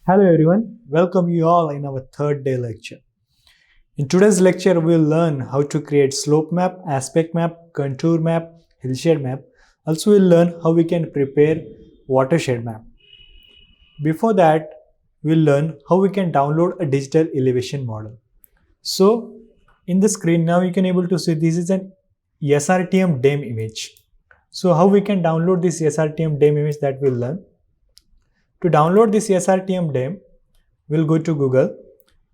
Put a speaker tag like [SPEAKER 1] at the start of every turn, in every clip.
[SPEAKER 1] Hello everyone, welcome you all in our third day lecture. In today's lecture, we'll learn how to create slope map, aspect map, contour map, hillshade map. Also, we'll learn how we can prepare watershed map. Before that, we'll learn how we can download a digital elevation model. So, in the screen now you can able to see this is an SRTM DEM image. So, how we can download this SRTM DEM image that we'll learn. To download this SRTM DEM, we'll go to Google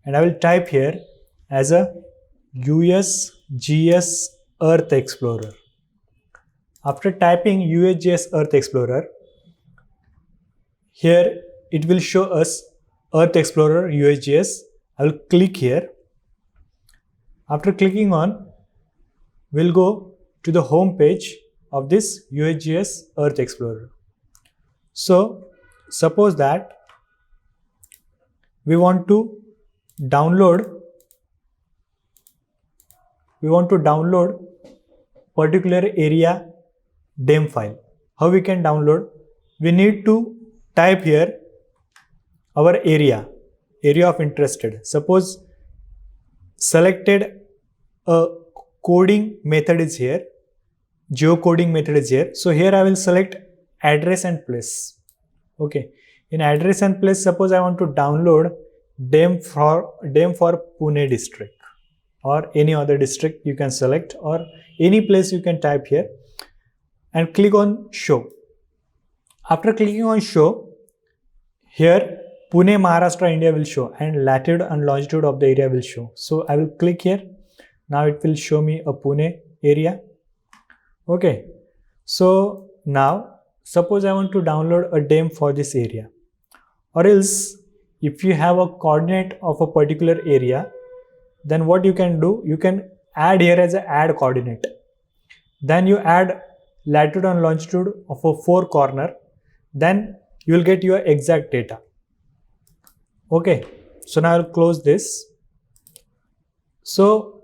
[SPEAKER 1] and I will type here as a USGS Earth Explorer. After typing USGS Earth Explorer, here it will show us Earth Explorer USGS. I will click here. After clicking on, we'll go to the home page of this USGS Earth Explorer. So, suppose that we want to download particular area DEM file. How we can download? We need to type here our area of interested. Suppose selected a coding method is here, geocoding method is here. So here I will select address and place. Okay, in address and place, suppose I want to download DEM for Pune district or any other district you can select, or any place you can type here and click on show. After clicking on show, here Pune, Maharashtra, India will show and latitude and longitude of the area will show. So I will click here. Now it will show me a Pune area. Okay, so now suppose I want to download a DEM for this area, or else if you have a coordinate of a particular area, then what you can do, you can add here as a add coordinate. Then you add latitude and longitude of a 4 corner, then you will get your exact data. Okay, so now I will close this. So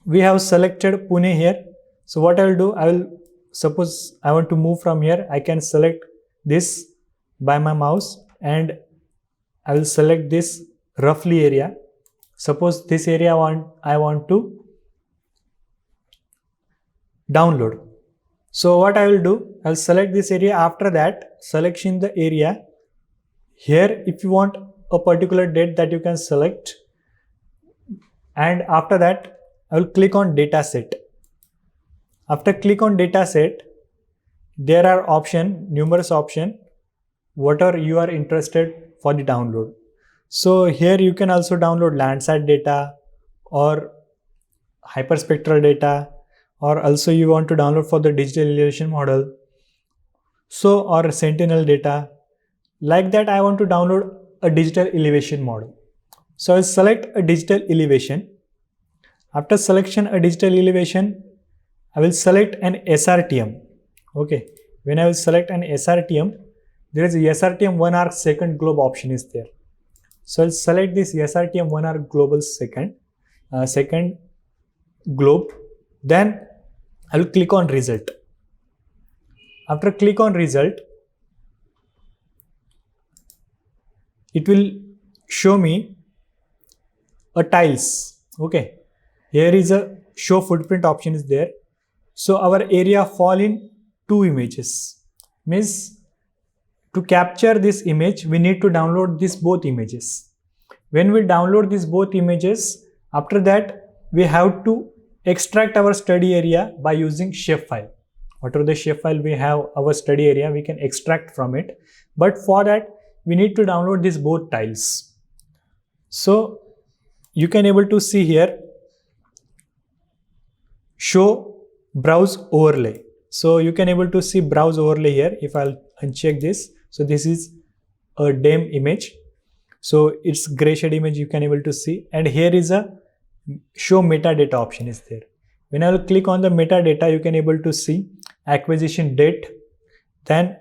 [SPEAKER 1] we have selected Pune here. So what I will do, suppose I want to move from here, I can select this by my mouse and I will select this roughly area. Suppose this area I want to download. So what I will do, I will select this area. After that, selection the area. Here if you want a particular date that you can select, and after that I will click on data set. After click on data set, there are numerous options, whatever you are interested for the download. So here you can also download Landsat data or hyperspectral data, or also you want to download for the digital elevation model, so or Sentinel data. Like that I want to download a digital elevation model. So I'll select a digital elevation. After selection a digital elevation, I will select an SRTM. Okay, when I will select an SRTM, there is a SRTM 1 arc second globe option is there. So I'll select this SRTM 1 arc global second globe. Then I will click on result. After click on result, it will show me a tiles. Okay, here is a show footprint option is there. So our area fall in 2 images. Means to capture this image, we need to download these both images. When we download these both images, after that we have to extract our study area by using shapefile. Whatever the shapefile we have, our study area, we can extract from it. But for that, we need to download these both tiles. So you can able to see here, show browse overlay. So you can able to see browse overlay here. If I'll uncheck this, so this is a DEM image. So it's gray shade image you can able to see, and here is a show metadata option is there. When I will click on the metadata, you can able to see acquisition date, then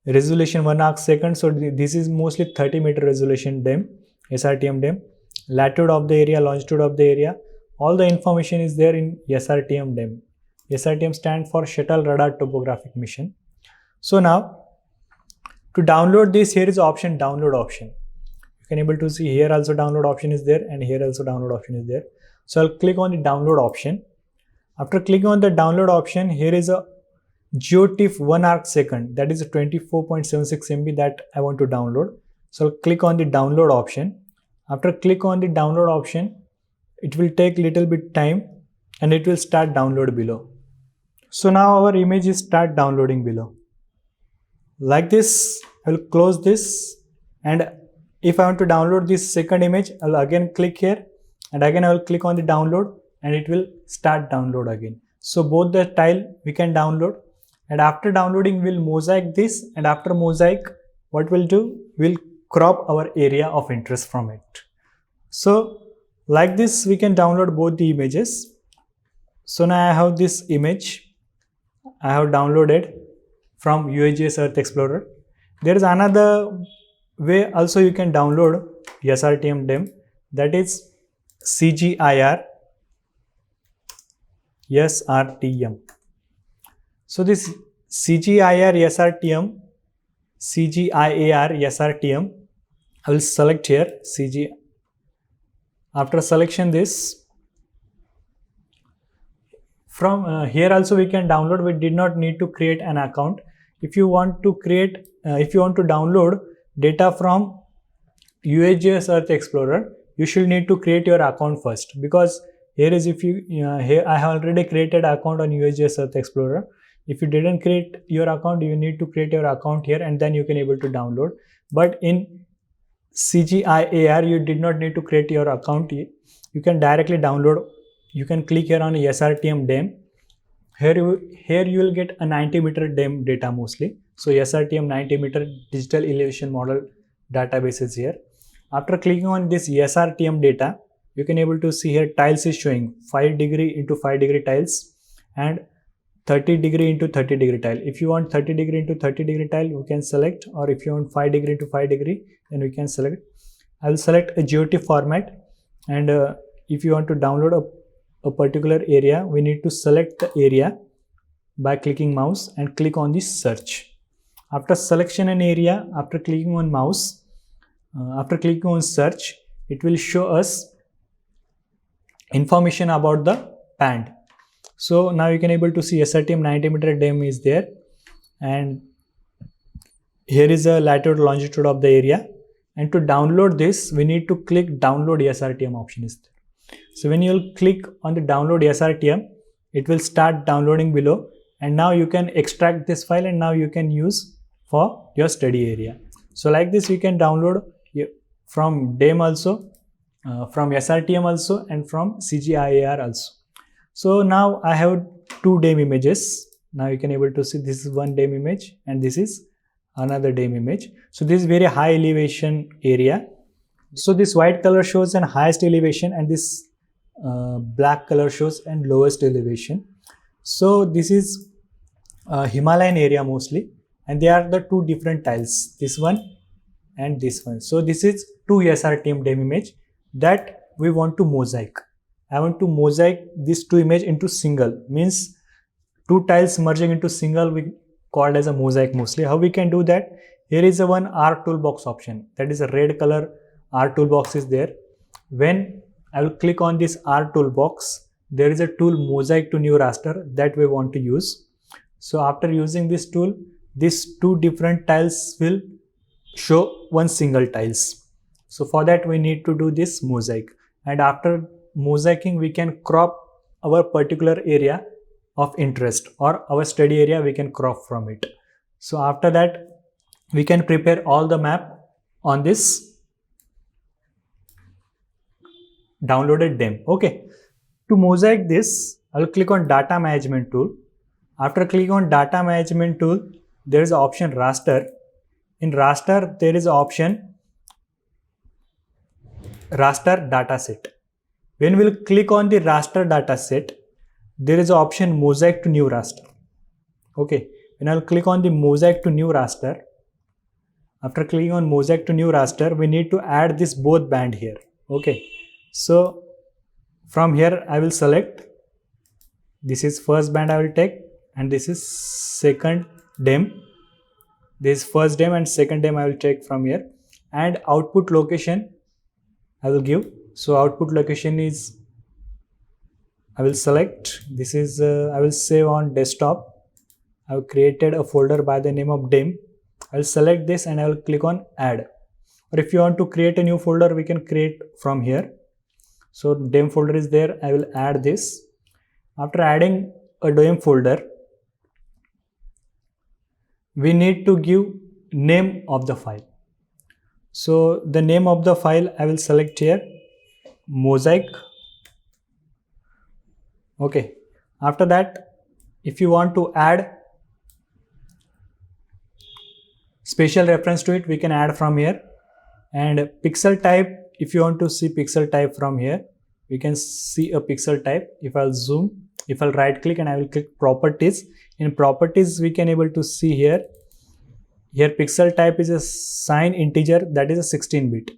[SPEAKER 1] resolution 1 arc second. So this is mostly 30 meter resolution DEM, SRTM DEM, latitude of the area, longitude of the area. All the information is there in SRTM DEM. SRTM stands for Shuttle Radar Topographic Mission. So now to download this, here is option download option. You can able to see here also download option is there, and here also download option is there. So I'll click on the download option. After clicking on the download option, here is a GeoTIFF 1 arc second, that is a 24.76 MB that I want to download. So I'll click on the download option. After click on the download option, it will take little bit time and it will start download below. So now our image is start downloading below. Like this, I will close this, and if I want to download this second image, I'll again click here, and again I will click on the download, and it will start download again. So both the tile we can download, and after downloading we'll mosaic this, and after mosaic what we'll do, we'll crop our area of interest from it. So like this we can download both the images. So now I have this image I have downloaded from USGS Earth Explorer. There is another way also you can download SRTM DEM, that is CGIAR SRTM. So this CGIAR SRTM, CGIAR SRTM, I will select here CG. After selection this, from here also we can download. We did not need to create an account. If you want to create, if you want to download data from USGS Earth Explorer, you should need to create your account first, because here is, if you here I have already created account on USGS Earth Explorer. If you didn't create your account, you need to create your account here, and then you can able to download. But in CGIAR you did not need to create your account. You can directly download. You can click here on SRTM DEM. Here you will get a 90-meter DEM data mostly. So SRTM 90-meter digital elevation model database is here. After clicking on this SRTM data, you can able to see here tiles is showing 5 degree into 5 degree tiles and 30 degree into 30 degree tile. If you want 30 degree into 30 degree tile, you can select, or if you want 5 degree into 5 degree, then we can select. I will select a GeoTIFF format, and if you want to download a particular area, we need to select the area by clicking mouse and click on the search. After selection and area, after clicking on mouse, after clicking on search, it will show us information about the band. So now you can able to see SRTM 90-meter DEM is there, and here is a latitude longitude of the area. And to download this, we need to click download SRTM option is there. So when you will click on the download SRTM, it will start downloading below, and now you can extract this file and now you can use for your study area. So like this you can download from DEM also, from SRTM also, and from CGIAR also. So now I have 2 DEM images. Now you can able to see this is one DEM image and this is another DEM image. So this is very high elevation area. So this white color shows an highest elevation, and this black color shows and lowest elevation. So this is Himalayan area mostly, and they are the 2 different tiles, this one and this one. So this is 2 SRTM DEM image that we want to mosaic. I want to mosaic these 2 image into single, means 2 tiles merging into single, we called as a mosaic mostly. How we can do that? Here is a one R toolbox option, that is a red color R toolbox is there. When I will click on this R toolbox, there is a tool mosaic to new raster that we want to use. So after using this tool, these 2 different tiles will show one single tiles. So for that we need to do this mosaic, and after mosaicing we can crop our particular area of interest, or our study area we can crop from it. So after that we can prepare all the map on this downloaded DEM. Okay, to mosaic this, I will click on data management tool. After clicking on data management tool, there is an option raster. In raster there is an option raster dataset. When we will click on the raster dataset, there is an option mosaic to new raster. Okay, when I will click on the mosaic to new raster, after clicking on mosaic to new raster, we need to add this both band here. Okay, so from here I will select, this is first band I will take, and this is second DEM. This first DEM and second DEM I will take from here. and output location I will give. So output location is, I will select, this is I will save on desktop. I have created a folder by the name of dem. I will select this and I will click on add. Or if you want to create a new folder, we can create from here. So dem folder is there. I will add this. After adding a dem folder, we need to give name of the file. So the name of the file I will select here, mosaic. Okay. After that, if you want to add special reference to it, we can add from here. And pixel type, if you want to see pixel type from here, we can see a pixel type. If I'll zoom, if I'll right click and I will click properties, in properties we can able to see here pixel type is a sign integer, that is a 16-bit.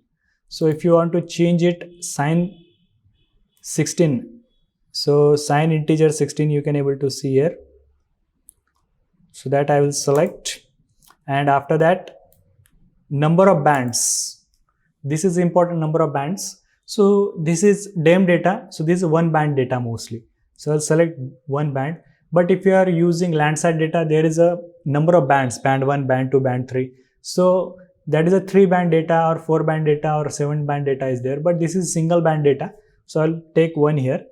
[SPEAKER 1] So if you want to change it sign 16, so sign integer 16 you can able to see here. So that I will select. And after that, number of bands, this is important, number of bands. So this is dem data, so this is one band data mostly, so I'll select one band. But if you are using Landsat data, there is a number of bands, band 1, band 2, band 3. So that is a 3 band data or 4 band data or 7 band data is there, but this is single band data. So I'll take one here.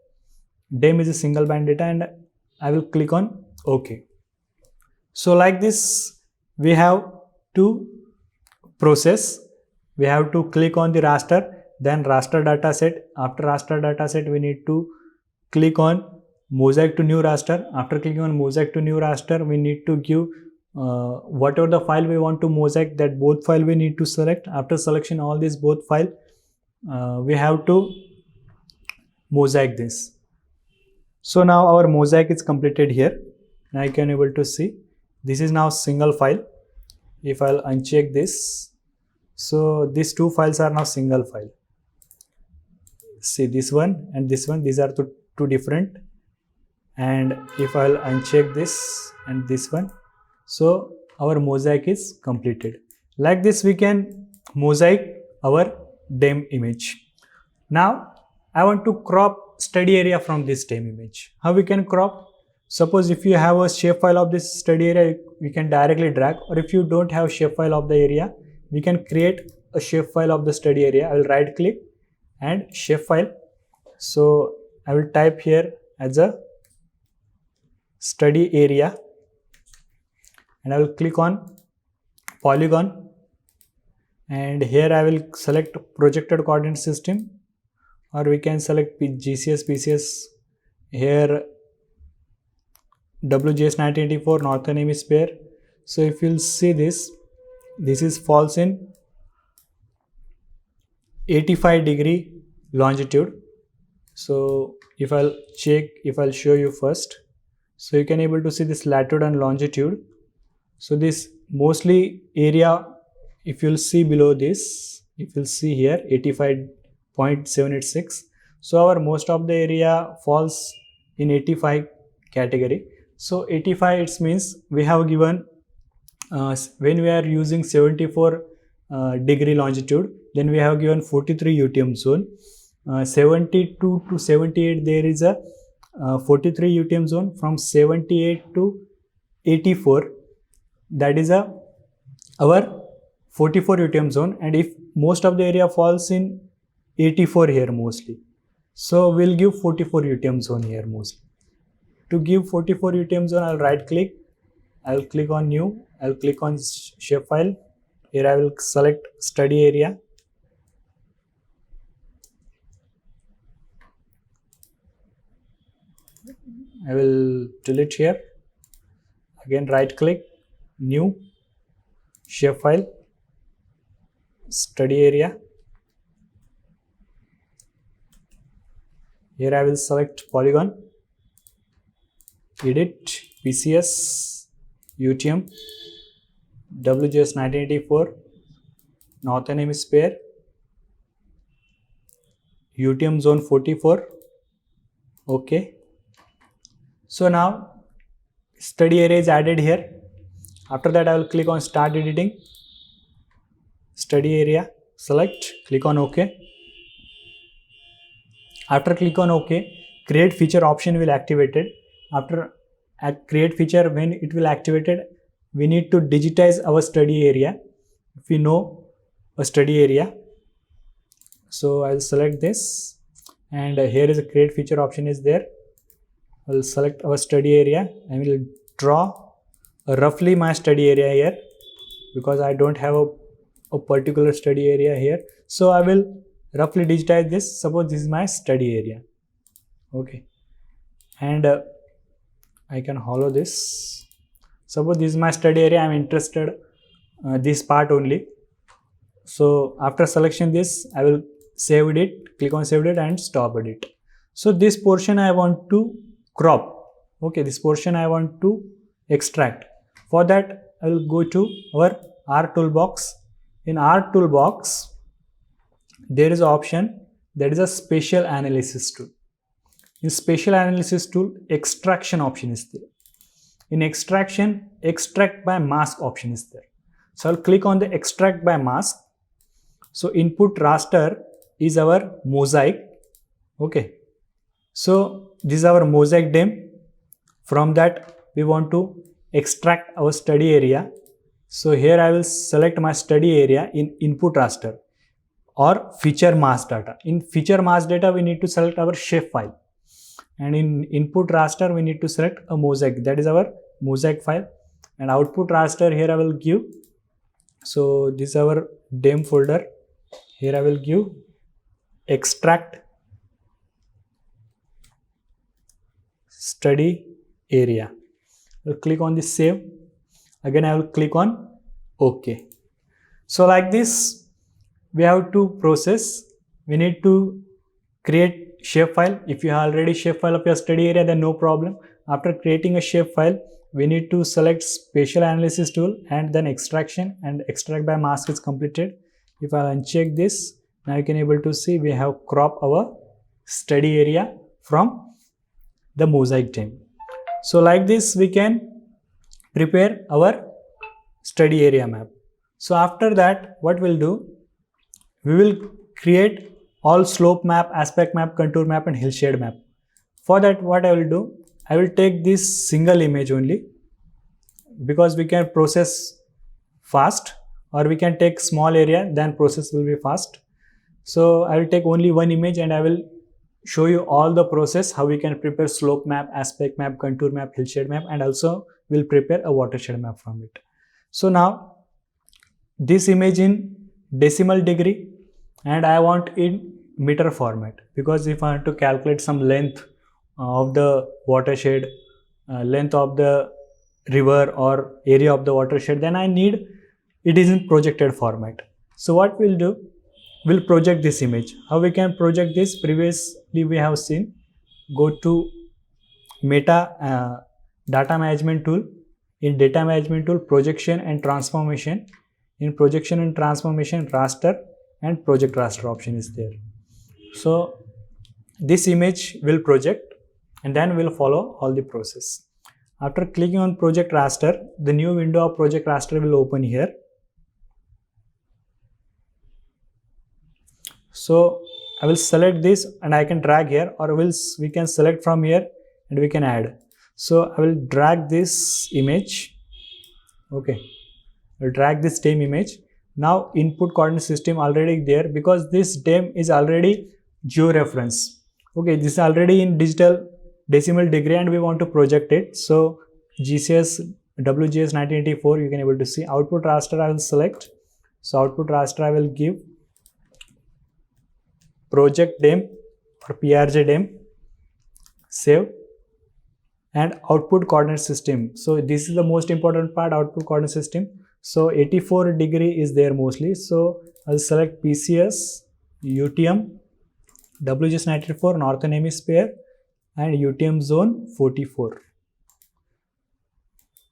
[SPEAKER 1] Dem is a single band data and I will click on OK. So like this, we have to process. We have to click on the raster, then raster data set. After raster data set, we need to click on mosaic to new raster. After clicking on mosaic to new raster, we need to give whatever the file we want to mosaic, that both file we need to select. After selection all these both file, we have to mosaic this. So now our mosaic is completed here. Now I can able to see this is now single file. If I'll uncheck this, so these two files are now single file. See this one and this one, these are two different. And if I'll uncheck this and this one, so our mosaic is completed. Like this we can mosaic our dem image. Now I want to crop study area from this dem image. How we can crop? Suppose if you have a shapefile of this study area, we can directly drag, or if you don't have shapefile of the area, we can create a shapefile of the study area. I will right click and shapefile. So I will type here as a study area and I will click on polygon, and here I will select projected coordinate system, or we can select GCS, PCS. Here WGS 1984 northern hemisphere. So if you'll see this is falls in 85-degree longitude. So if I'll check, if I'll show you first, so you can able to see this latitude and longitude. So this mostly area, if you'll see below this, if you'll see here 85.786, so our most of the area falls in 85 category. So 85, it means we have given when we are using 74 degree longitude, then we have given 43 UTM zone. 72 to 78 there is a 43 UTM zone. From 78 to 84, that is our 44 UTM zone, and if most of the area falls in 84 here mostly, so we'll give 44 UTM zone here mostly. To give 44 UTM zone, I'll right click, I'll click on new, I'll click on shapefile. Here I will select study area. I will delete here. Again right click, new, shapefile, study area. Here I will select polygon, edit, PCS, UTM, WGS 1984, northern hemisphere, UTM zone 44. Okay. So now study area is added here. After that I will click on start editing. study area, select, click on OK. After click on OK, create feature option will activated. After create feature, when it will activated, we need to digitize our study area. If we know a study area, so I'll select this, and here is a create feature option is there. I'll select our study area. I will draw roughly my study area here, because I don't have a particular study area here. So I will roughly digitize this. Suppose this is my study area. Okay, and I can hollow this. Suppose this is my study area. I'm interested this part only. So after selection this, I will save it, click on save it and stop edit. So this portion I want to crop. Okay, this portion I want to extract. For that, I will go to our R toolbox. In R toolbox, there is an option that is a spatial analysis tool. In spatial analysis tool, extraction option is there. In extraction, extract by mask option is there. So I'll click on the extract by mask. So input raster is our mosaic. Okay. So this is our mosaic DEM. From that, we want to extract our study area. So here I will select my study area in input raster or feature mask data. In feature mask data, we need to select our shapefile. And in input raster, we need to select a mosaic. That is our mosaic file. And output raster, here I will give. So this is our DEM folder. Here I will give extract study area. I will click on the save. Again, I will click on OK. So like this, we have to process. We need to create shapefile. If you have already shapefile of your study area, then no problem. After creating a shapefile, we need to select spatial analysis tool and then extraction, and extract by mask is completed. If I uncheck this, now you can able to see we have cropped our study area from the mosaic DEM. So like this, we can prepare our study area map. So after that, what we'll do, we will create all slope map, aspect map, contour map and hillshade map. For that, what I will do, I will take this single image only, because we can process fast, or we can take small area, then process will be fast. So I will take only one image and I will show you all the process, how we can prepare slope map, aspect map, contour map, hillshade map, and also we'll prepare a watershed map from it. So now this image in decimal degree, and I want in meter format, because if I want to calculate some length of the watershed, length of the river or area of the watershed, then I need it is in projected format. So what we'll do, we'll project this image. How we can project this? Previously we have seen, go to data management tool. In data management tool, projection and transformation. In projection and transformation, raster and project raster option is there. So this image will project, and then we'll follow all the process. After clicking on project raster, the new window of project raster will open here. So I will select this and I can drag here, or we can select from here and we can add. So I will drag this image. Okay, I will drag this DEM image. Now input coordinate system already there, because this DEM is already georeference. Okay, this is already in digital decimal degree and we want to project it. So GCS WGS 1984, you can able to see. Output raster I will select. So output raster I will give project DEM or PRJ DEM, save, and output coordinate system. So this is the most important part, output coordinate system. So 84 degree is there mostly. So I'll select PCS, UTM, WGS 94, Northern Hemisphere, and UTM zone 44.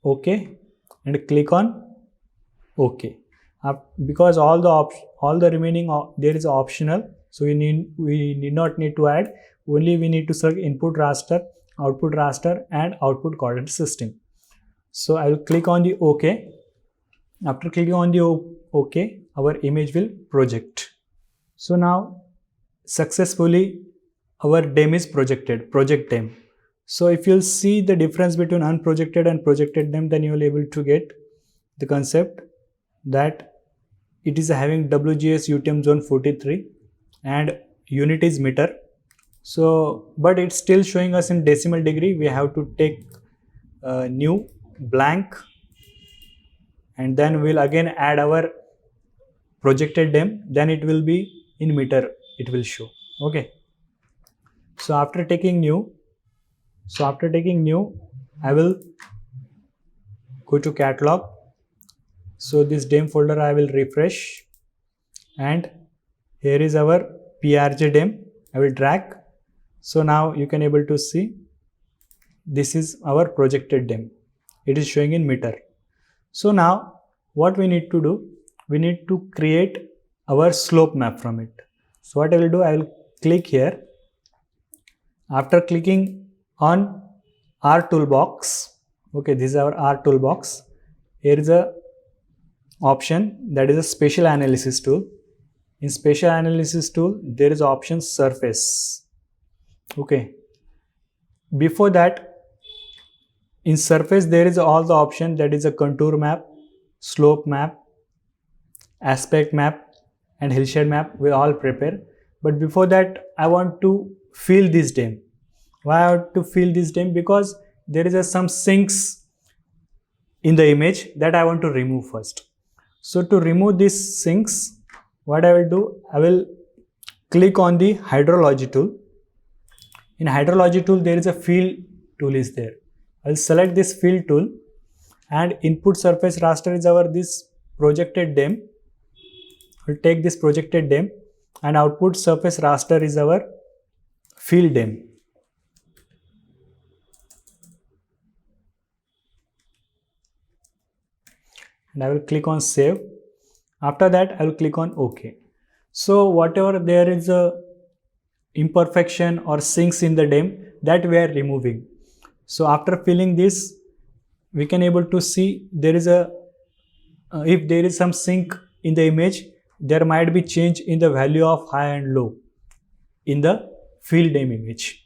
[SPEAKER 1] Okay, and click on OK. Because all the remaining there is optional, so we need not need to add. Only we need to select input raster, output raster, and output coordinate system. So I will click on the OK. After clicking on the OK, our image will project. So now successfully our DEM is projected, project DEM. So if you'll see the difference between unprojected and projected DEM, then you will be able to get the concept that it is having WGS UTM zone 43 and unit is meter. So but it's still showing us in decimal degree. We have to take a new blank and then we'll again add our projected DEM, then it will be in meter, it will show. Okay, so after taking new, I will go to catalog. So this DEM folder I will refresh and here is our PRJ DEM. I will drag. So now you can able to see this is our projected DEM. It is showing in meter. So now what we need to do, we need to create our slope map from it. So what I will do, I will click here. After clicking on R toolbox, okay, this is our R toolbox. Here is a option that is a spatial analysis tool. In spatial analysis tool, there is option surface. Okay. Before that, in surface there is all the option, that is a contour map, slope map, aspect map and hillside map we all prepare. But before that I want to fill this DEM. Why I want to fill this DEM? Because there is some sinks in the image that I want to remove first. So to remove these sinks, what I will do, I will click on the hydrology tool. In hydrology tool there is a fill tool is there. I will select this fill tool and input surface raster is our this projected DEM. We'll take this projected DEM and output surface raster is our fill DEM. And I will click on save. After that I will click on OK. So whatever there is a imperfection or sinks in the DEM, that we are removing. So after filling this, we can able to see there is a if there is some sink in the image, there might be change in the value of high and low in the fill DEM image.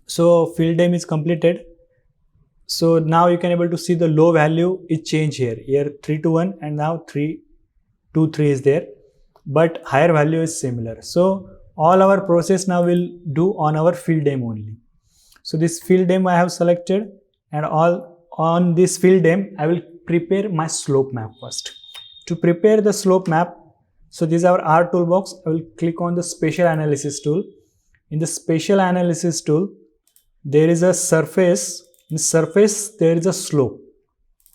[SPEAKER 1] So fill DEM is completed. So now you can able to see the low value is changed here. Here 321 and now 323 is there, but higher value is similar. So all our process now will do on our fill DEM only. So this fill DEM I have selected, and all on this fill DEM I will prepare my slope map first. To prepare the slope map, so this is our R toolbox. I will click on the spatial analysis tool. In the spatial analysis tool, there is a surface. In surface there is a slope.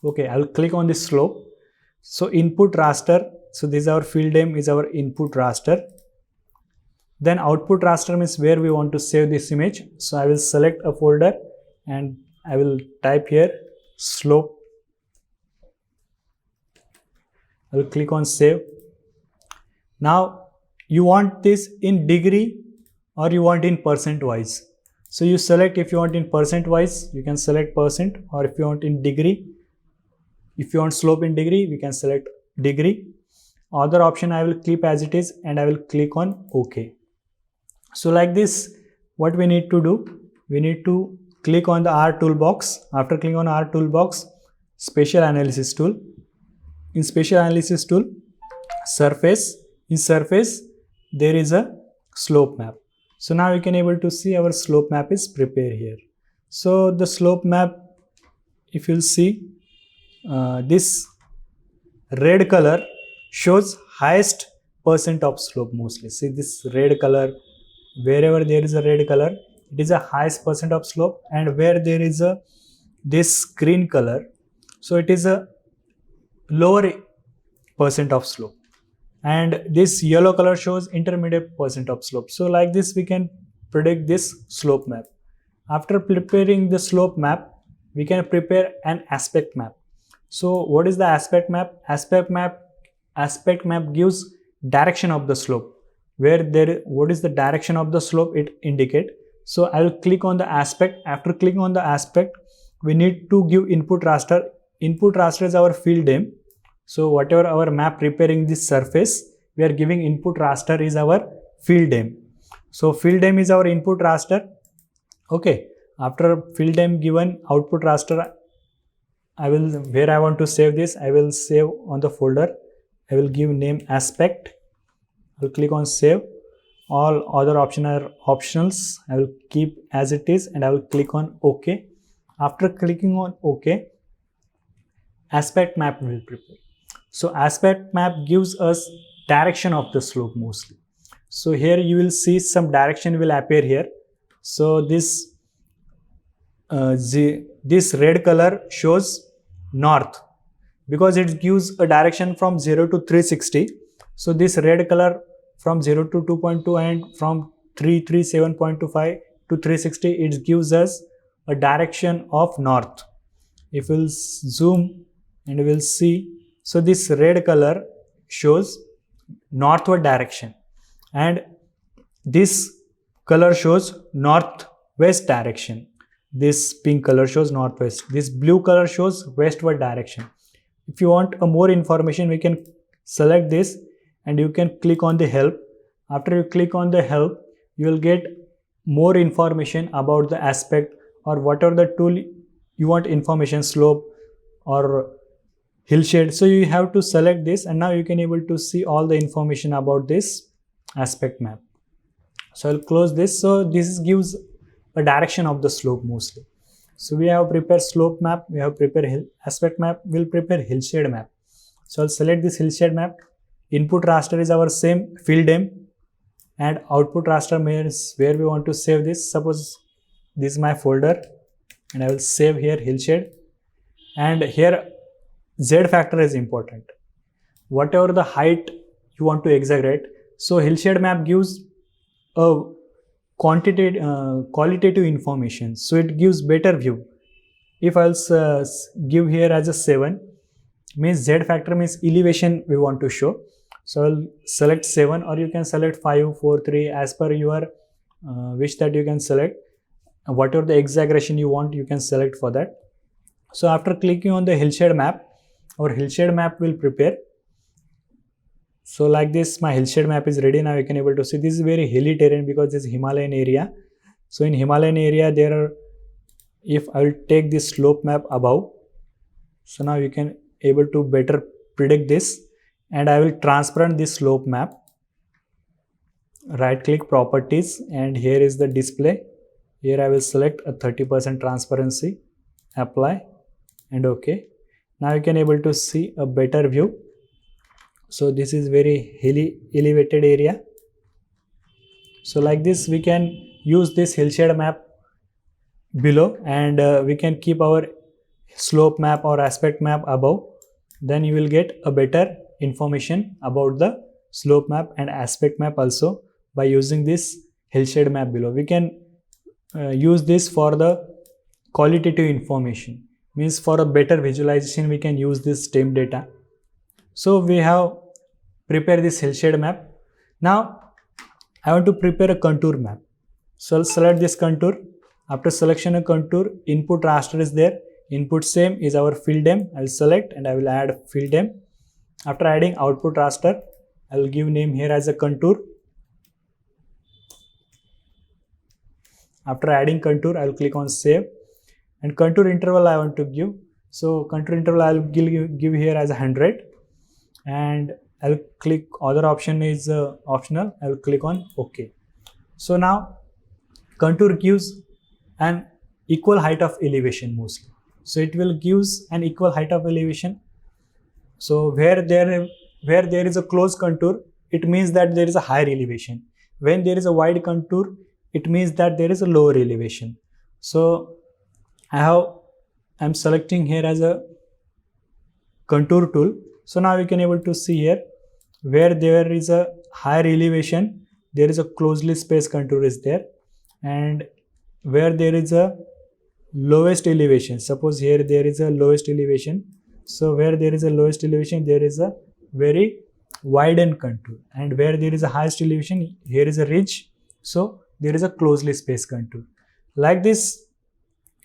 [SPEAKER 1] Okay, I will click on this slope. So input raster. So this is our fill DEM is our input raster. Then output raster means where we want to save this image. So I will select a folder and I will type here slope. I will click on save. Now you want this in degree or you want in percent wise. So you select, if you want in percent wise, you can select percent, or if you want in degree, if you want slope in degree, we can select degree. Other option I will keep as it is and I will click on OK. So like this, what we need to do, we need to click on the R toolbox. After clicking on R toolbox, spatial analysis tool. In spatial analysis tool, surface. In surface, there is a slope map. So now you can able to see our slope map is prepared here. So the slope map, if you'll see, this red color shows highest percent of slope mostly. See this red color, wherever there is a red color, it is a highest percent of slope, and where there is a this green color, so it is a lower percent of slope, and this yellow color shows intermediate percent of slope. So like this we can predict this slope map. After preparing the slope map, we can prepare an aspect map. So what is the aspect map? Aspect map gives direction of the slope. What is the direction of the slope it indicate. So I will click on the aspect. After clicking on the aspect, we need to give input raster. Input raster is our fill DEM. So whatever our map preparing this surface, we are giving input raster is our field name. So field name is our input raster. Okay, after field name given, output raster, I will, where I want to save this, I will save on the folder. I will give name aspect. I will click on save. All other options are optionals. I will keep as it is and I will click on OK. After clicking on OK, aspect map will prepare. So aspect map gives us direction of the slope mostly. So here you will see some direction will appear here. So this red color shows north because it gives a direction from 0 to 360. So this red color from 0 to 2.2 and from 337.25 to 360, it gives us a direction of north. If we'll zoom and we'll see, so this red color shows northward direction and this color shows northwest direction. This pink color shows northwest. This blue color shows westward direction. If you want a more information, we can select this and you can click on the help. After you click on the help, you will get more information about the aspect or whatever the tool you want information, slope or hillshade. So you have to select this and now you can able to see all the information about this aspect map. So I'll close this. So this gives a direction of the slope mostly. So we have prepared slope map, we have prepared hill aspect map, we'll prepare hillshade map. So I'll select this hillshade map. Input raster is our same field name and output raster means where we want to save this. Suppose this is my folder and I will save here hillshade, and here Z factor is important. Whatever the height you want to exaggerate, so hillshade map gives a qualitative information, so it gives better view. If I'll give here as a 7, means Z factor means elevation we want to show. So I'll select 7 or you can select 5, 4, 3 as per your wish that you can select. Whatever the exaggeration you want, you can select for that. So after clicking on the hillshade map, our hillshade map will prepare. So like this, my hillshade map is ready. Now you can able to see this is very hilly terrain because this is Himalayan area. So in Himalayan area there are, if I will take this slope map above, so now you can able to better predict this, and I will transparent this slope map. Right click properties and here is the display. Here I will select a 30% transparency, apply and OK. Now you can able to see a better view. So this is very hilly elevated area. So like this we can use this hillshade map below and we can keep our slope map or aspect map above. Then you will get a better information about the slope map and aspect map also by using this hillshade map below. We can use this for the qualitative information, means for a better visualization we can use this stem data. So we have prepared this hillshade map. Now I want to prepare a contour map. So I'll select this contour. After selection of contour, input raster is there. Input same is our field name. I'll select and I will add field name. After adding output raster, I will give name here as a contour. After adding contour, I will click on save, and contour interval I want to give. So contour interval I will give here as 100, and I will click other option is optional. I will click on OK. So now contour gives an equal height of elevation mostly. So it will gives an equal height of elevation. So where there is a close contour, it means that there is a higher elevation. When there is a wide contour, it means that there is a lower elevation. So I'm selecting here as a contour tool. So now we can able to see here where there is a higher elevation, there is a closely spaced contour is there, and where there is a lowest elevation, suppose here there is a lowest elevation, so where there is a lowest elevation there is a very widened contour, and where there is a highest elevation here is a ridge, so there is a closely spaced contour. Like this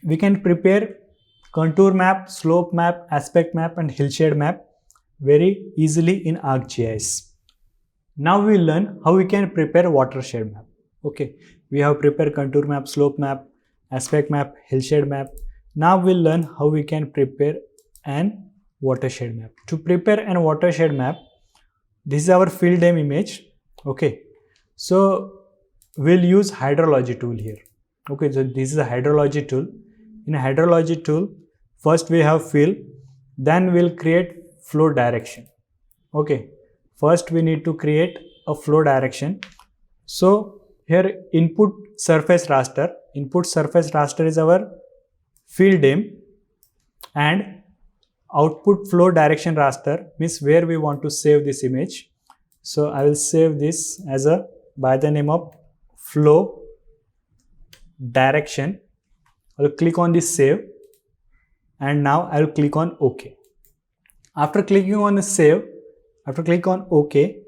[SPEAKER 1] we can prepare contour map, slope map, aspect map and hillshade map very easily in ArcGIS. Now we learn how we can prepare watershed map. Okay, we have prepared contour map, slope map, aspect map, hillside map. Now we'll learn how we can prepare an watershed map. To prepare an watershed map, this is our field name image. Okay, so we'll use hydrology tool here. Okay, so this is a hydrology tool. In a hydrology tool, first we have fill, then we'll create flow direction. Okay, first we need to create a flow direction. So here input surface raster is our field name, and output flow direction raster means where we want to save this image. So I will save this as a by the name of flow direction. I will click on this save, and now I will click on OK. After clicking on the save, after click on OK,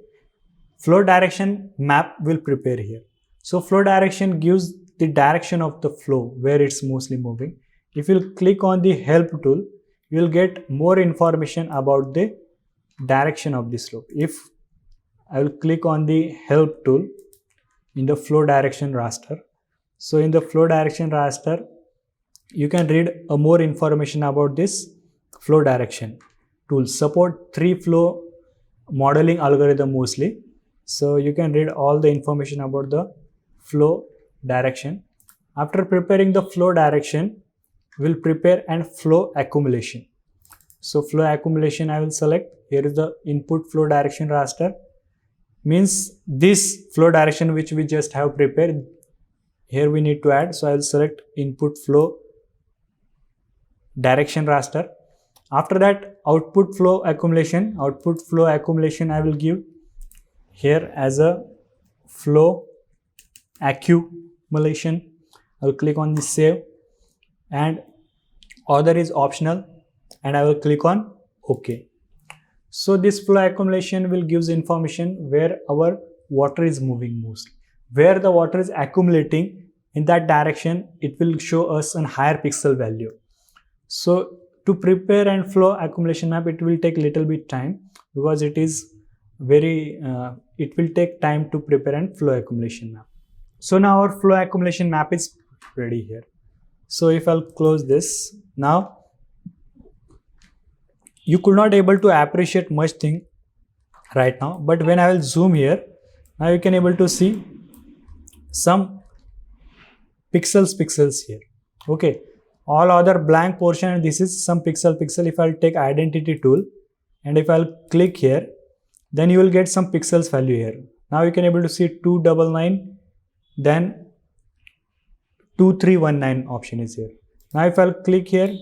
[SPEAKER 1] flow direction map will prepare here. So flow direction gives the direction of the flow where it's mostly moving. If you click on the help tool, you will get more information about the direction of the slope. If I will click on the help tool in the flow direction raster. So in the flow direction raster, you can read more information about this flow direction tool. Support 3 flow modeling algorithm mostly. So you can read all the information about the flow direction. After preparing the flow direction, we'll prepare and flow accumulation. So flow accumulation I will select. Here is the input flow direction raster. Means this flow direction which we just have prepared, here we need to add. So I will select input flow direction raster. After that, output flow accumulation I will give here as a flow accumulation. I will click on the save, and other is optional, and I will click on OK. So this flow accumulation will give information where our water is moving mostly. Where the water is accumulating in that direction, it will show us a higher pixel value. So to prepare and flow accumulation map, it will take little bit time because it is very it will take time to prepare and flow accumulation map. So now our flow accumulation map is ready here. So if I'll close this, now you could not able to appreciate much thing right now, but when I will zoom here, now you can able to see some pixels here. Okay, all other blank portion, and this is some pixel. If I'll take identity tool and if I'll click here, then you will get some pixels value here. Now you can able to see 299, then 2319 option is here. Now if I'll click here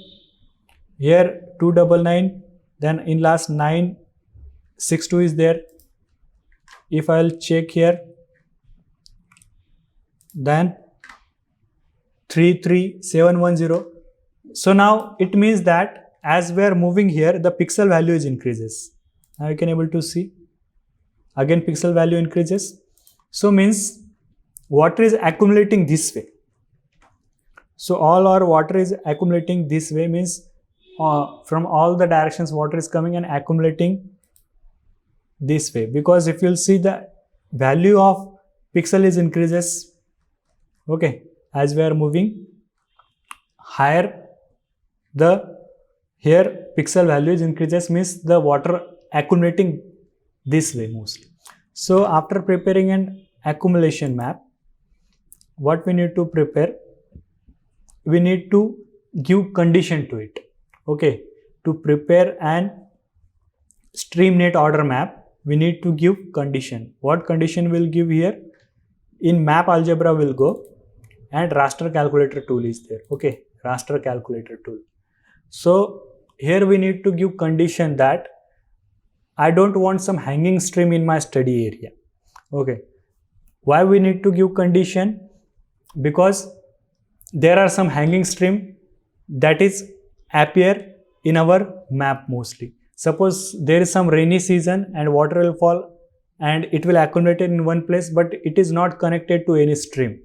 [SPEAKER 1] 299, then in last 962 is there. If I'll check here, then 33710. So now it means that as we are moving here, the pixel value is increases. Now you can able to see again pixel value increases. So means water is accumulating this way. So all our water is accumulating this way, means from all the directions water is coming and accumulating this way, because if you'll see the value of pixel is increases. Okay, as we are moving higher, the here pixel value is increases, means the water accumulating this way mostly. So after preparing an accumulation map, what we need to prepare, we need to give condition to it. Okay, to prepare an stream net order map, we need to give condition. What condition will give here? In map algebra will go, and raster calculator tool is there. Okay, raster calculator tool. So here we need to give condition that I don't want some hanging stream in my study area. Okay, why we need to give condition? Because there are some hanging stream that is appear in our map mostly. Suppose there is some rainy season and water will fall and it will accumulate in one place, but it is not connected to any stream.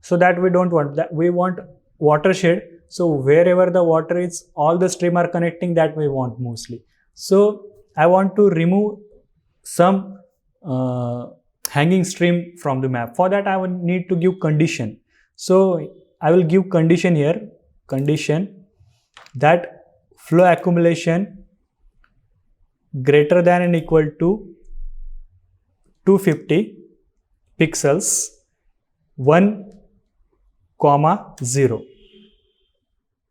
[SPEAKER 1] So that we don't want that. We want watershed. So wherever the water is, all the stream are connecting, that we want mostly. So I want to remove some hanging stream from the map. For that I will need to give condition. So I will give condition here, condition that flow accumulation greater than and equal to 250 pixels 1, 0.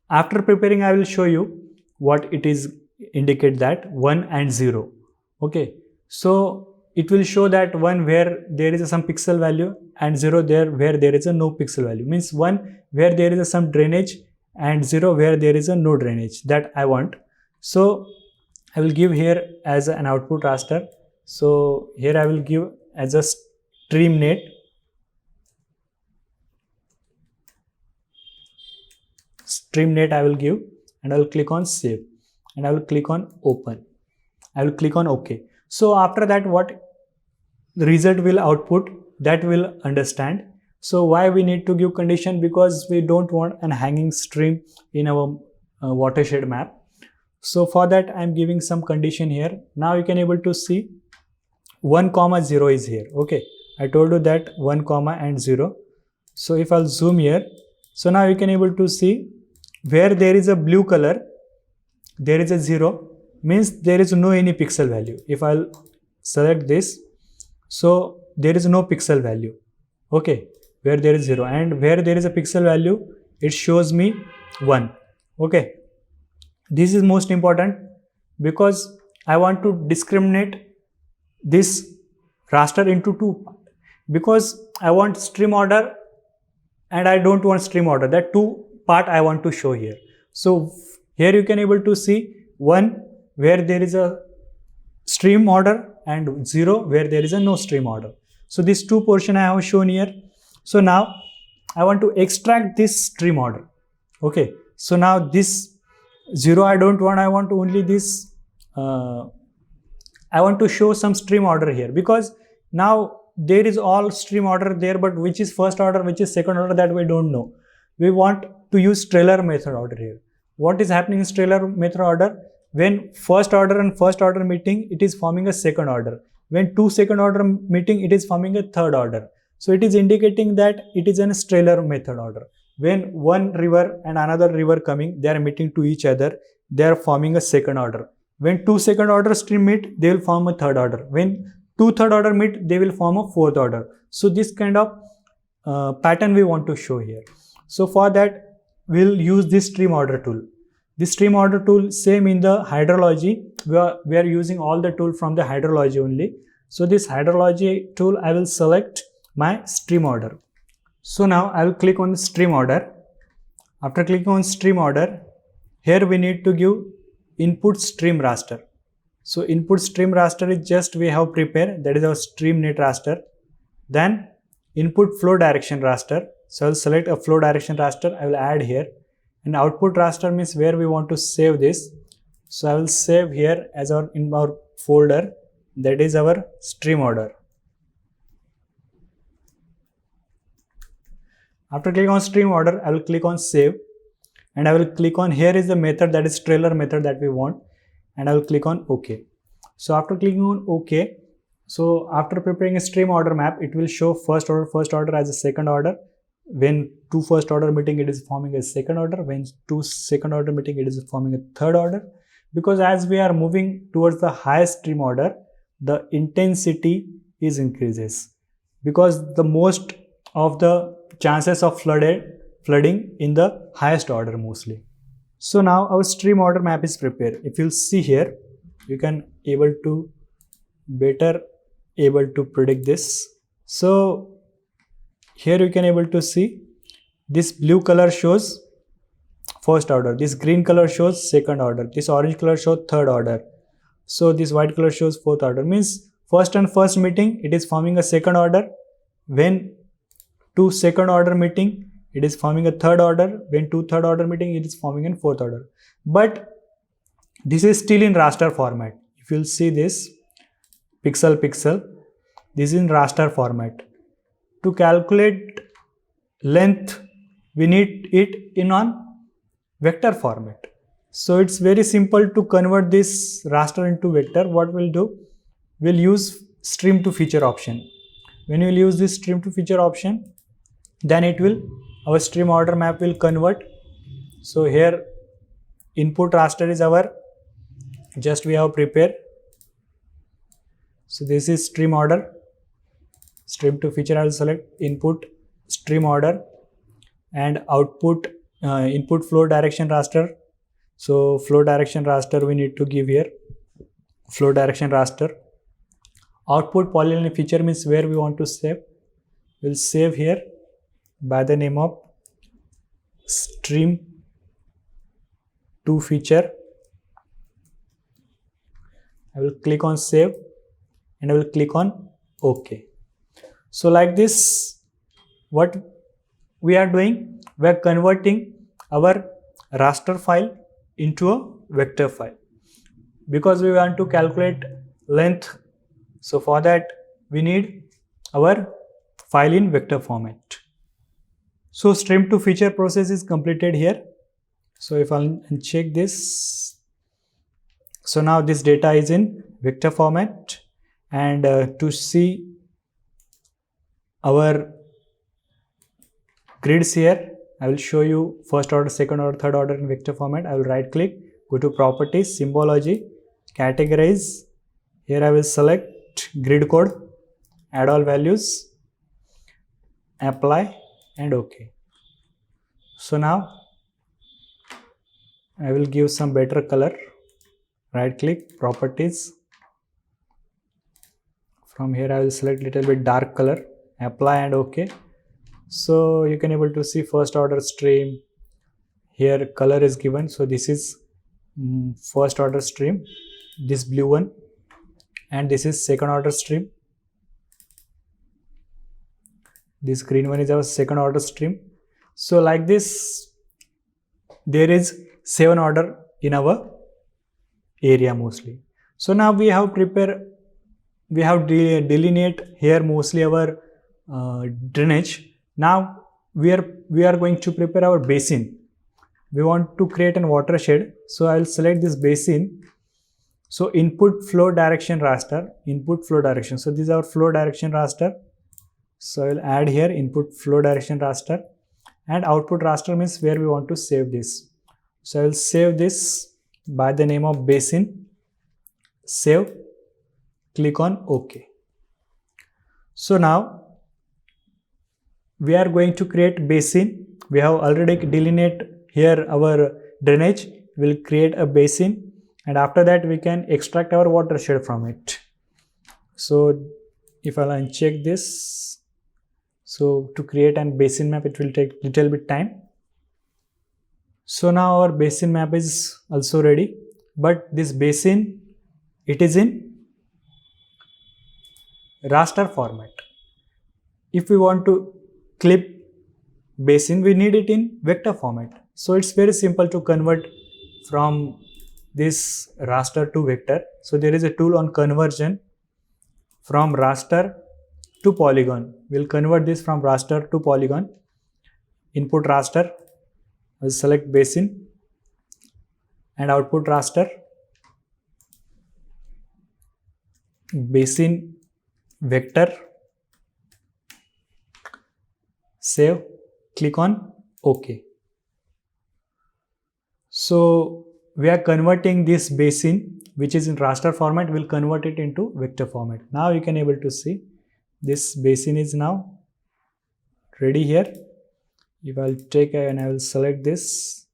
[SPEAKER 1] After preparing, I will show you what it is indicate that 1 and 0. Okay, so it will show that 1 where there is some pixel value and 0 there where there is a no pixel value, means 1 where there is some drainage and 0 where there is a no drainage, that I want. So I will give here as an output raster. So here I will give as a stream net. Stream net I will give, and I will click on save, and I will click on open. I will click on OK. So after that, what the result will output, that will understand. So why we need to give condition? Because we don't want an hanging stream in our watershed map. So for that I am giving some condition here. Now you can able to see 1, 0 is here. Okay, I told you that 1, and 0. So if I'll zoom here, so now you can able to see where there is a blue color, there is a 0, means there is no any pixel value. If I'll select this, so there is no pixel value. Okay, where there is 0, and where there is a pixel value, it shows me 1. Okay, this is most important because I want to discriminate this raster into two parts, because I want stream order and I don't want stream order. That two part I want to show here. So here you can able to see 1 where there is a stream order and 0 where there is a no stream order. So these two portion I have shown here. So now I want to extract this stream order. Okay, so now this 0 I don't want, I want only this I want to show some stream order here, because now there is all stream order there, but which is first order, which is second order, that we don't know. We want to use Taylor method order here. What is happening in Taylor method order? When first order and first order meeting, it is forming a second order. When two second order meeting, it is forming a third order. So it is indicating that it is an Taylor method order. When one river and another river coming, they are meeting to each other, they are forming a second order. When two second order stream meet, they will form a third order. When two third order meet, they will form a fourth order. So this kind of pattern we want to show here. So for that, we'll use this stream order tool. This stream order tool, same in the hydrology, we are using all the tool from the hydrology only. So this hydrology tool, I will select my stream order. So now I will click on the stream order. After clicking on stream order, here we need to give input stream raster. So input stream raster is just we have prepared, that is our stream net raster. Then input flow direction raster. So I will select a flow direction raster, I will add here. And output raster means where we want to save this. So I will save here as in our folder, that is our stream order. After clicking on stream order, I will click on save, and I will click on, here is the method, that is Taylor method that we want, and I will click on OK. So after clicking on OK, so after preparing a stream order map, it will show first order as a second order. When two first order meeting, it is forming a second order. When two second order meeting, it is forming a third order. Because as we are moving towards the highest stream order, the intensity is increases, because the most of the chances of flooding in the highest order mostly. So now our stream order map is prepared. If you'll see here, you can able to better able to predict this. So here you can able to see this blue color shows first order, this green color shows second order, this orange color shows third order, so this white color shows fourth order. Means first and first meeting, it is forming a second order. When two second order meeting, it is forming a third order. When two third order meeting, it is forming a fourth order. But this is still in raster format. If you'll see this pixel, this is in raster format. To calculate length, we need it in on vector format. So it's very simple to convert this raster into vector. What we'll do, we'll use stream to feature option. When you'll use this stream to feature option, then our stream order map will convert. So here input raster is our, just we have prepared. So this is stream order, stream to feature. I will select input stream order and output input flow direction raster. So flow direction raster we need to give here, flow direction raster. Output polynomial feature means where we want to save. We'll save here by the name of stream to feature. I will click on save and I will click on OK. So like this, what we are doing, we are converting our raster file into a vector file because we want to calculate length. So for that we need our file in vector format. So stream to feature process is completed here. So if I'll uncheck this, so now this data is in vector format, and to see our grids here, I will show you first order, second order, third order in vector format. I will right click, go to properties, symbology, categorize. Here I will select grid code, add all values, apply and OK. So now I will give some better color. Right click, properties. From here I will select little bit dark color, apply and OK. So you can able to see first order stream. Here color is given. So this is first order stream, this blue one, and this is second order stream. This green one is our second order stream. So like this, there is 7 order in our area mostly. So now we have prepared, we have delineate here mostly our drainage. Now we are going to prepare our basin. We want to create an watershed. So I will select this basin. So input flow direction raster, input flow direction. So this is our flow direction raster. So I will add here input flow direction raster, and output raster means where we want to save this. So I will save this by the name of basin, save, click on OK. So now we are going to create basin. We have already delineate here our drainage. We'll create a basin, and after that we can extract our watershed from it. So if I'll uncheck this, so to create an basin map, it will take little bit time. So now our basin map is also ready, but this basin, it is in raster format. If we want to clip basin, we need it in vector format. So it's very simple to convert from this raster to vector. So there is a tool on conversion from raster to polygon. We'll convert this from raster to polygon. Input raster, I'll select basin, and output raster, basin vector, save, click on OK. So we are converting this basin, which is in raster format, we'll convert it into vector format. Now you can able to see this basin is now ready here. If I'll take and I will select this,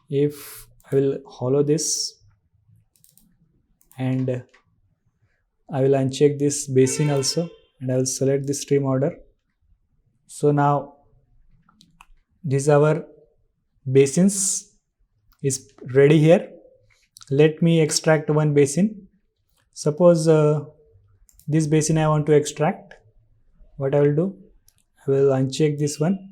[SPEAKER 1] if I will hollow this and I will uncheck this basin also, and I will select the stream order. So now this our basins is ready here. Let me extract one basin. Suppose this basin I want to extract. What I will do, I will uncheck this one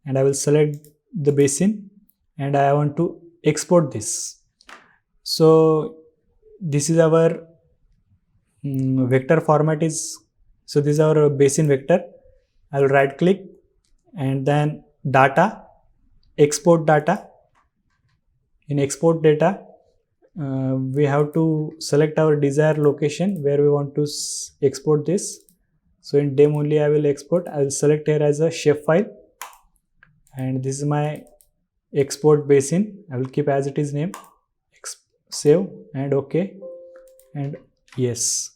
[SPEAKER 1] and I will select the basin, and I want to export this. So this is our vector format is, so this is our basin vector. I will right click and then data, export data. In export data, we have to select our desired location where we want to export this. So in dem only I will export. I will select here as a shape file, and this is my export basin. I will keep as it is name. Save and OK and yes.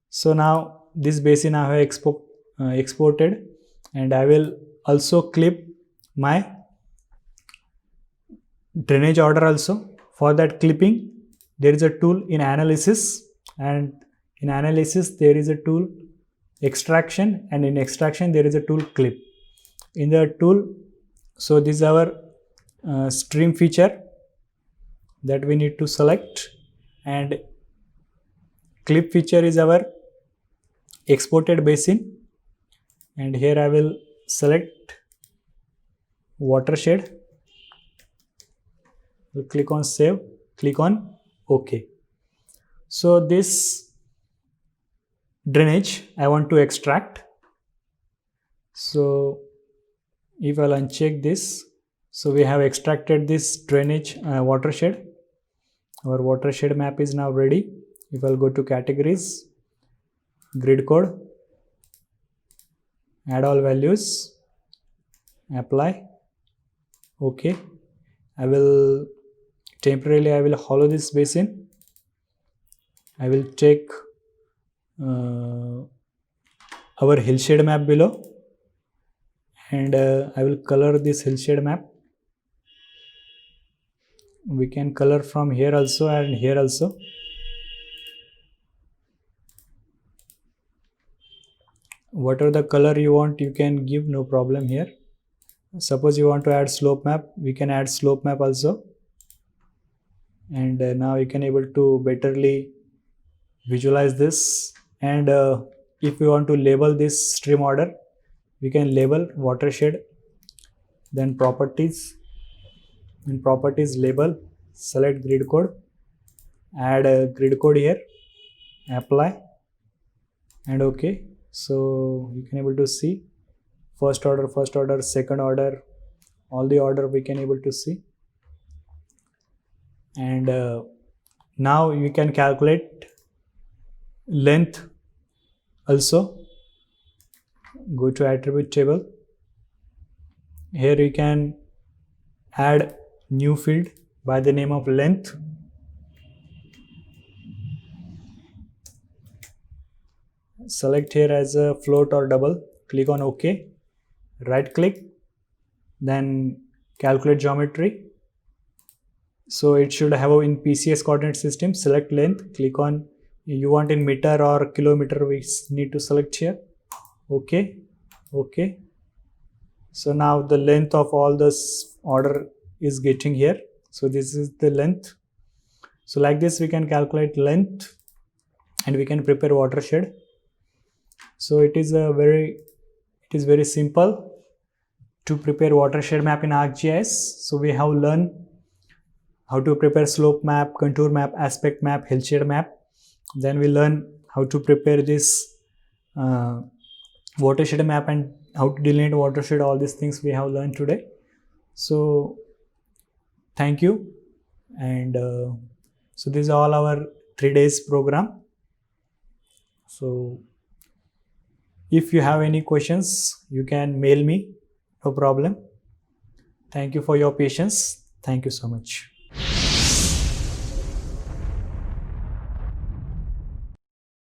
[SPEAKER 1] So now this basin I have exported, and I will also clip my drainage order also. For that clipping, there is a tool in analysis, and in analysis there is a tool extraction, and in extraction there is a tool clip. In the tool, so this is our stream feature that we need to select, and clip feature is our exported basin, and here I will select watershed. We'll click on save, click on OK. So this drainage I want to extract. So if I'll uncheck this, so we have extracted this drainage watershed. Our watershed map is now ready. If I'll go to categories, grid code, add all values, apply, OK. I will temporarily hollow this basin. I will take our hillshade map below, and I will color this hillshade map. We can color from here also and here also. Whatever the color you want, you can give, no problem here. Suppose you want to add slope map, we can add slope map also. And now you can able to betterly visualize this. And if you want to label this stream order, we can label watershed, then properties. In properties, label, select grid code, add a grid code here, apply and OK. So you can able to see first order, second order, all the order we can able to see. And now you can calculate length also. Go to attribute table. Here you can add new field by the name of length. Select here as a float or double, click on OK, right click, then calculate geometry. So it should have in PCS coordinate system, select length, click on, you want in meter or kilometer, we need to select here. OK, OK. So now the length of all this order is getting here. So this is the length. So like this we can calculate length, and we can prepare watershed. So it is very simple to prepare watershed map in ArcGIS. So we have learned how to prepare slope map, contour map, aspect map, hillshade map. Then we learn how to prepare this watershed map and how to delineate watershed. All these things we have learned today. So thank you. And so this is all our 3 days program. So if you have any questions, you can mail me, no problem. Thank you for your patience. Thank you so much.